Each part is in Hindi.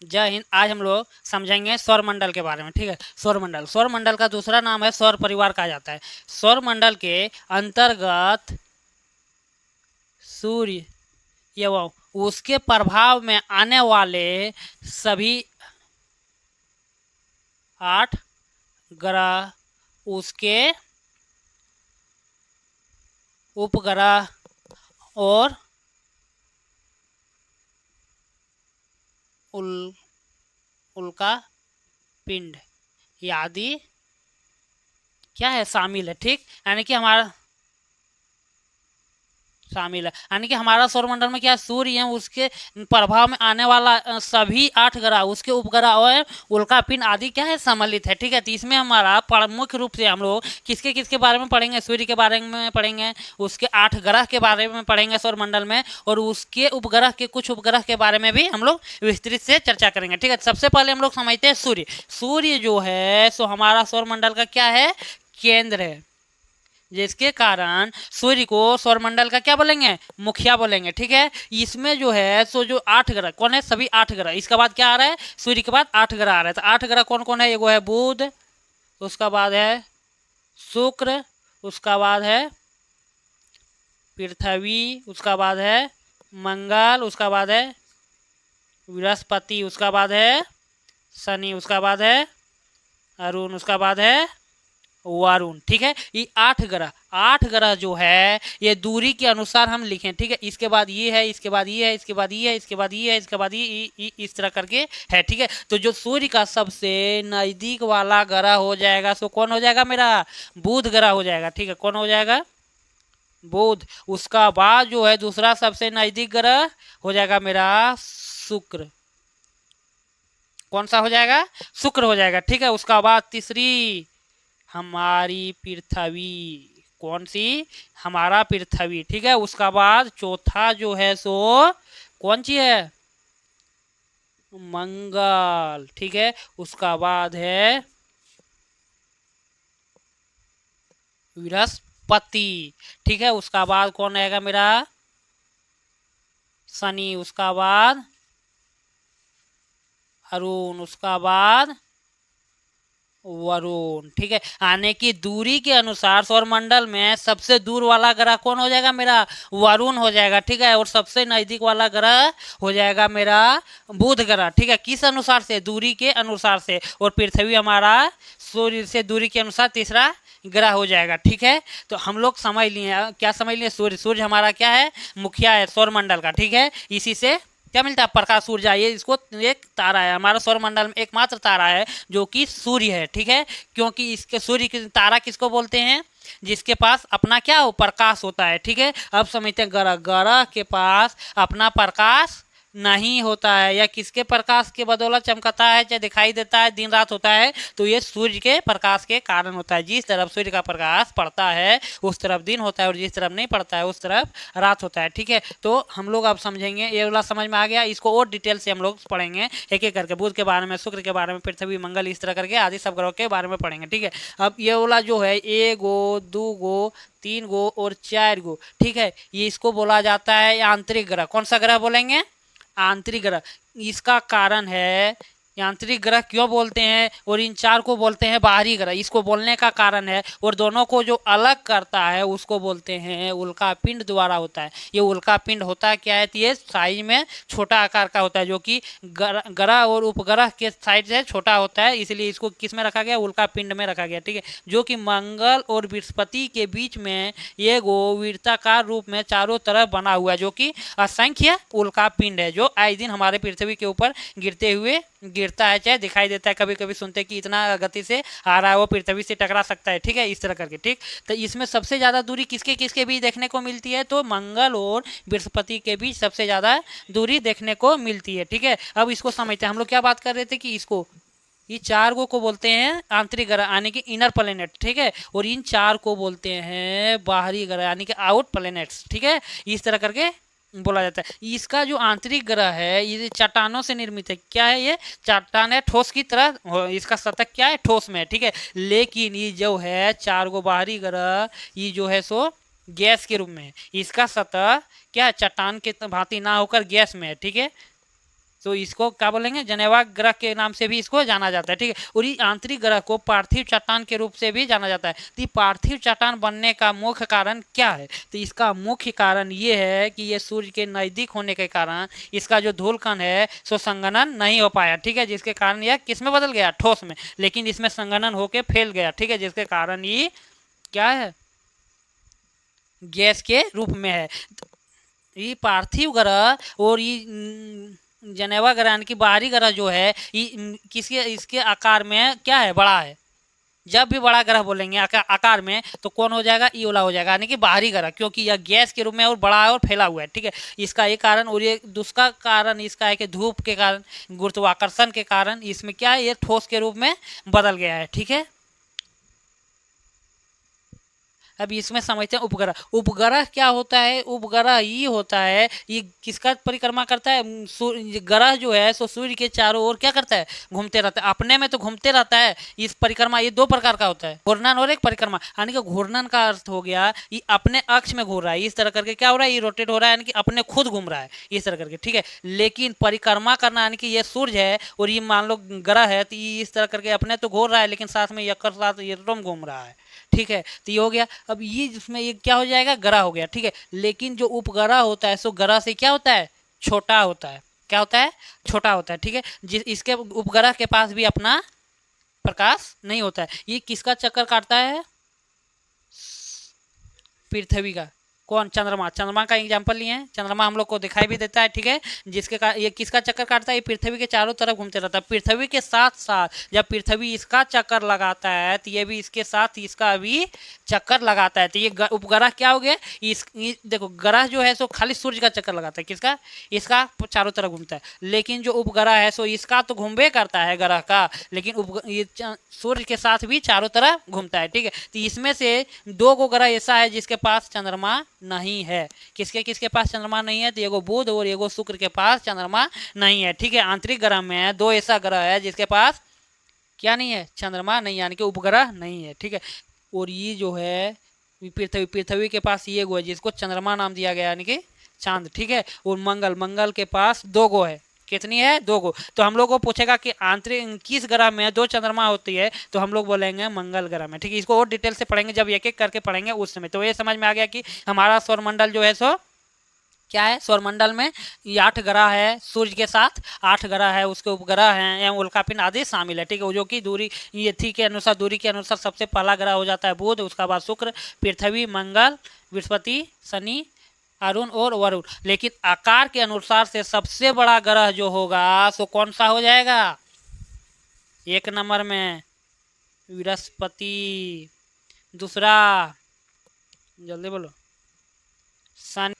जय हिंद। आज हम लोग समझेंगे सौर मंडल के बारे में। ठीक है, सौर मंडल का दूसरा नाम है सौर परिवार कहा जाता है। सौर मंडल के अंतर्गत सूर्य एवं उसके प्रभाव में आने वाले सभी 8 ग्रह, उसके उपग्रह और उल उल्का पिंड आदि क्या है, शामिल है। ठीक, यानी कि हमारा शामिल है, यानी कि हमारा सौरमंडल में क्या सूर्य है, उसके प्रभाव में आने वाला सभी 8 ग्रह, उसके उपग्रह और उल्का पिंड आदि क्या है, सम्मिलित है। ठीक है, तो इसमें हमारा मुख्य रूप से हम लोग किसके किसके बारे में पढ़ेंगे, सूर्य के बारे में पढ़ेंगे, उसके 8 ग्रह के बारे में पढ़ेंगे सौरमंडल में, और उसके उपग्रह के कुछ उपग्रह के बारे में भी हम लोग विस्तृत से चर्चा करेंगे। ठीक है, सबसे पहले हम लोग समझते हैं सूर्य। सूर्य जो है सो हमारा सौरमंडल का क्या है, केंद्र है, जिसके कारण सूर्य को सौरमंडल का क्या बोलेंगे, मुखिया बोलेंगे। ठीक है, इसमें जो है सो जो 8 ग्रह कौन है, सभी 8 ग्रह, इसके बाद क्या आ रहा है, सूर्य के बाद 8 ग्रह आ रहा है। तो 8 ग्रह कौन कौन है, एगो है बुध, उसका बाद है शुक्र, उसका बाद है पृथ्वी, उसका बाद है मंगल, उसका बाद है बृहस्पति, उसका बाद है शनि, उसका बाद है अरुण, उसका बाद है वरुण। ठीक है, ये 8 ग्रह जो है ये दूरी के अनुसार हम लिखें। ठीक है, इसके बाद ये है, इसके बाद ये है, इसके बाद ये है, इसके बाद ये है, इसके बाद ये इस तरह करके है। ठीक है, तो जो सूर्य का सबसे नजदीक वाला ग्रह हो जाएगा सो कौन हो जाएगा, मेरा बुध ग्रह हो जाएगा। ठीक है, कौन हो जाएगा, बुध। उसका बाद जो है दूसरा सबसे नजदीक ग्रह हो जाएगा मेरा शुक्र। कौन सा हो जाएगा, शुक्र हो जाएगा। ठीक है, उसका बाद तीसरी हमारी पृथ्वी, कौन सी, हमारा पृथ्वी। ठीक है, उसका बाद चौथा जो है सो कौन सी है, मंगल। ठीक है, उसका बाद है बृहस्पति। ठीक है, उसका बाद कौन रहेगा मेरा, शनि, उसका बाद अरुण, उसका बाद वरुण। ठीक है, आने की दूरी के अनुसार सौरमंडल में सबसे दूर वाला ग्रह कौन हो जाएगा, मेरा वरुण हो जाएगा। ठीक है, और सबसे नजदीक वाला ग्रह हो जाएगा मेरा बुध ग्रह। ठीक है, किस अनुसार से, दूरी के अनुसार से, और पृथ्वी हमारा सूर्य से दूरी के अनुसार तीसरा ग्रह हो जाएगा। ठीक है, तो हम लोग समझ लिए, क्या समझ लिए, सूर्य हमारा क्या है, मुखिया है सौरमंडल का। ठीक है, इसी से क्या मिलता है, प्रकाश ऊर्जा। ये इसको एक तारा है, हमारा सौरमंडल में एकमात्र तारा है जो कि सूर्य है। ठीक है, क्योंकि इसके सूर्य की तारा किसको बोलते हैं, जिसके पास अपना क्या हो, प्रकाश होता है। ठीक है, अब समझते हैं ग्रह, ग्रह के पास अपना प्रकाश नहीं होता है, या किसके प्रकाश के बदौलत चमकता है, चाहे दिखाई देता है, दिन रात होता है, तो ये सूर्य के प्रकाश के कारण होता है। जिस तरफ सूर्य का प्रकाश पड़ता है उस तरफ दिन होता है, और जिस तरफ नहीं पड़ता है उस तरफ रात होता है। ठीक है, तो हम लोग अब समझेंगे, ये वाला समझ में आ गया, इसको और डिटेल से हम लोग पढ़ेंगे एक एक करके, बुध के बारे में, शुक्र के बारे में, पृथ्वी, मंगल, इस तरह करके आदि सब ग्रहों के बारे में पढ़ेंगे। ठीक है, अब ये वाला जो है 1 गो 2 गो 3 गो और 4 गो, ठीक है, ये इसको बोला जाता है आंतरिक ग्रह। कौन सा ग्रह बोलेंगे, आंतरिक ग्रह। इसका कारण है, यांत्रिक ग्रह क्यों बोलते हैं, और इन 4 को बोलते हैं बाहरी ग्रह। इसको बोलने का कारण है, और दोनों को जो अलग करता है उसको बोलते हैं उल्का पिंड द्वारा होता है। ये उल्का पिंड होता क्या है, तो ये साइज में छोटा आकार का होता है, जो कि ग्रह और उपग्रह के साइज से छोटा होता है, इसलिए इसको किस में रखा गया, उल्का पिंड में रखा गया। ठीक है, जो कि मंगल और बृहस्पति के बीच में ये वृत्ताकार रूप में चारों तरफ बना हुआ है, जो कि असंख्य उल्का पिंड है, जो आए दिन हमारे पृथ्वी के ऊपर गिरता है, चाहे दिखाई देता है। कभी कभी सुनते हैं कि इतना गति से आ रहा है, वो पृथ्वी से टकरा सकता है। ठीक है, इस तरह करके। ठीक, तो इसमें सबसे ज्यादा दूरी किसके किसके बीच देखने को मिलती है, तो मंगल और बृहस्पति के बीच सबसे ज्यादा दूरी देखने को मिलती है। ठीक है, अब इसको समझते हैं। हम लोग क्या बात कर रहे थे कि इसको, ये 4 को बोलते हैं आंतरिक ग्रह, यानी कि इनर प्लेनेट। ठीक है, और इन 4 को बोलते हैं बाहरी ग्रह, यानी कि आउट प्लेनेट्स। ठीक है, इस तरह करके बोला जाता है। इसका जो आंतरिक ग्रह है ये चट्टानों से निर्मित है। क्या है, ये चट्टान है, ठोस की तरह, इसका सतह क्या है, ठोस में है। ठीक है, लेकिन ये जो है 4 गो बाहरी ग्रह, ये जो है सो गैस के रूप में है। इसका सतह क्या है, चट्टान के भांति ना होकर गैस में है। ठीक है, तो इसको क्या बोलेंगे, जनेवा ग्रह के नाम से भी इसको जाना जाता है, ठीक है। और ये आंतरिक ग्रह को पार्थिव चट्टान के रूप से भी जाना जाता है। तो ये पार्थिव चट्टान बनने का मुख्य कारण क्या है, तो इसका मुख्य कारण ये है कि ये सूर्य के नजदीक होने के कारण इसका जो धूल कण है सो संघनन नहीं हो पाया, ठीक है, जिसके कारण यह किस में बदल गया, ठोस में, लेकिन इसमें संघनन होकर फैल गया, ठीक है, जिसके कारण ये क्या है, गैस के रूप में है। ये पार्थिव ग्रह और ये जनेवा ग्रह यानी कि बाहरी ग्रह जो है ये किसके, इसके आकार में क्या है, बड़ा है। जब भी बड़ा ग्रह बोलेंगे आकार में तो कौन हो जाएगा, ई वाला हो जाएगा, यानी कि बाहरी ग्रह, क्योंकि यह गैस के रूप में और बड़ा है और फैला हुआ है, ठीक है। इसका एक कारण, और ये दूसरा कारण इसका है कि धूप के कारण, गुरुत्वाकर्षण के कारण इसमें क्या है, ये ठोस के रूप में बदल गया है, ठीक है। अब इसमें समझते हैं उपग्रह। उपग्रह क्या होता है, उपग्रह ये होता है, ये किसका परिक्रमा करता है, ग्रह जो है सो सूर्य के चारों ओर क्या करता है, घूमते रहता है, अपने में तो घूमते रहता है। इस परिक्रमा ये दो प्रकार का होता है, घूर्णन और एक परिक्रमा। यानी कि घूर्णन का अर्थ हो गया ये अपने अक्ष में घूर रहा है, इस तरह करके क्या हो रहा है, ये रोटेट हो रहा है, यानी कि अपने खुद घूम रहा है इस तरह करके, ठीक है। लेकिन परिक्रमा करना यानी कि ये सूर्य है और ये मान लो ग्रह है, तो ये इस तरह करके अपने तो घूर रहा है, लेकिन साथ में यकर साथ ये घूम रहा है, ठीक है। तो ये हो गया। अब ये जिसमें ये क्या हो जाएगा, ग्रह हो गया, ठीक है। लेकिन जो उपग्रह होता है सो ग्रह से क्या होता है, छोटा होता है, क्या होता है, छोटा होता है, ठीक है। जिस इसके उपग्रह के पास भी अपना प्रकाश नहीं होता है। ये किसका चक्कर काटता है, पृथ्वी का। कौन, चंद्रमा। चंद्रमा का एग्जाम्पल लिए हैं, चंद्रमा हम लोग को दिखाई भी देता है, ठीक है, जिसके कारण ये किसका चक्कर काटता है, ये पृथ्वी के चारों तरफ घूमते रहता है। पृथ्वी के साथ साथ जब पृथ्वी इसका चक्कर लगाता है तो ये भी इसके साथ इसका भी चक्कर लगाता है। तो ये उपग्रह क्या हो गया, देखो ग्रह जो है सो खाली सूर्य का चक्कर लगाता है, किसका, इसका चारों तरफ घूमता है। लेकिन जो उपग्रह है सो इसका तो घूमबे करता है ग्रह का, लेकिन ये सूर्य के साथ भी चारों तरफ घूमता है, ठीक है। तो इसमें से दो गो ग्रह ऐसा है जिसके पास चंद्रमा नहीं है। किसके किसके पास चंद्रमा नहीं है, तो एगो बुध और एगो शुक्र के पास चंद्रमा नहीं है, ठीक है। आंतरिक ग्रह में दो ऐसा ग्रह है जिसके पास क्या नहीं है, चंद्रमा नहीं, यानी कि उपग्रह नहीं है, ठीक है। और ये जो है पृथ्वी के पास ये गो है जिसको चंद्रमा नाम दिया गया, यानी कि चांद, ठीक है। और मंगल के पास दो गो है, कितनी है, दो गो। तो हम लोग को पूछेगा कि आंतरिक किस ग्रह में दो चंद्रमा होती है, तो हम लोग बोलेंगे मंगल ग्रह में, ठीक है। इसको और डिटेल से पढ़ेंगे जब एक एक करके पढ़ेंगे उस समय। तो ये समझ में आ गया कि हमारा सौरमंडल जो है सो क्या है, सौरमंडल में ये 8 ग्रह है, सूर्य के साथ 8 ग्रह है, उसके उपग्रह हैं एवं उल्कापिंड आदि शामिल है, ठीक है। जो कि दूरी ये थी के अनुसार, दूरी के अनुसार सबसे पहला ग्रह हो जाता है बुध, उसका बाद शुक्र, पृथ्वी, मंगल, बृहस्पति, शनि, अरुण और वरुण। लेकिन आकार के अनुसार से सबसे बड़ा ग्रह जो होगा सो कौन सा हो जाएगा, एक नंबर में बृहस्पति, दूसरा जल्दी बोलो शनि,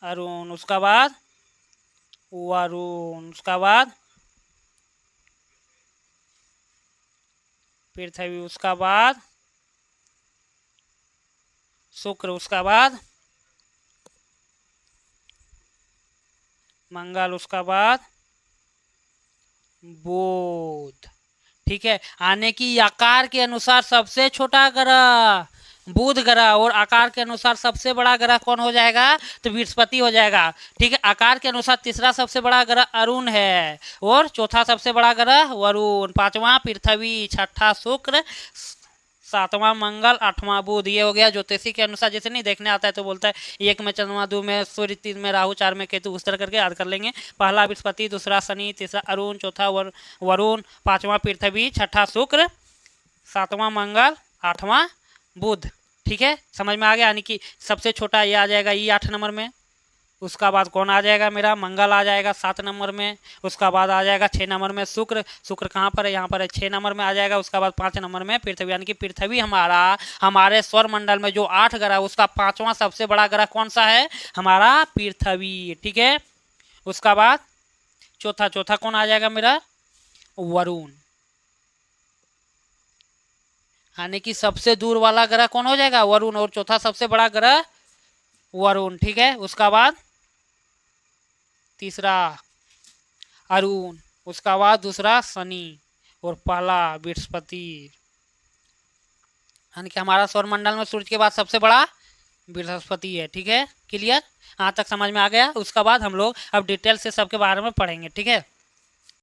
अरुण, उसका बाद वरुण, उसका बाद पृथ्वी, उसका बाद शुक्र, उसका बाद मंगल, उसका बाद बुध, ठीक है। आने की आकार के अनुसार सबसे छोटा ग्रह बुध ग्रह, और आकार के अनुसार सबसे बड़ा ग्रह कौन हो जाएगा, तो बृहस्पति हो जाएगा, ठीक है। आकार के अनुसार तीसरा सबसे बड़ा ग्रह अरुण है, और चौथा सबसे बड़ा ग्रह वरुण, पांचवा पृथ्वी, छठा शुक्र, सातवां मंगल, आठवां बुध। ये हो गया ज्योतिषी के अनुसार। जैसे नहीं देखने आता है तो बोलता है एक में चंद्रमा, दो में सूर्य, तीन में राहु, चार में केतु, उस तरह करके याद कर लेंगे। पहला बृहस्पति, दूसरा शनि, तीसरा अरुण, चौथा वरुण, पांचवा पृथ्वी, छठा शुक्र, सातवां मंगल, आठवां बुध, ठीक है, समझ में आ गया। यानी कि सबसे छोटा ये आ जाएगा, ये 8 नंबर में। उसका बाद कौन आ जाएगा, मेरा मंगल आ जाएगा 7 नंबर में। उसका बाद आ जाएगा 6 नंबर में शुक्र, शुक्र कहाँ पर है, यहाँ पर है, 6 नंबर में आ जाएगा। उसका बाद 5 नंबर में पृथ्वी, यानी कि पृथ्वी हमारे सौर मंडल में जो 8 ग्रह उसका 5वां सबसे बड़ा ग्रह कौन सा है, हमारा पृथ्वी, ठीक है। उसका बाद चौथा कौन आ जाएगा मेरा, वरुण, यानी कि सबसे दूर वाला ग्रह कौन हो जाएगा, वरुण, और चौथा सबसे बड़ा ग्रह वरुण, ठीक है। उसका बाद तीसरा अरुण, उसका बाद दूसरा शनि, और पहला बृहस्पति। यानी कि हमारा सौरमंडल में सूर्य के बाद सबसे बड़ा बृहस्पति है, ठीक है, क्लियर। यहाँ तक समझ में आ गया। उसके बाद हम लोग अब डिटेल से सबके बारे में पढ़ेंगे, ठीक है।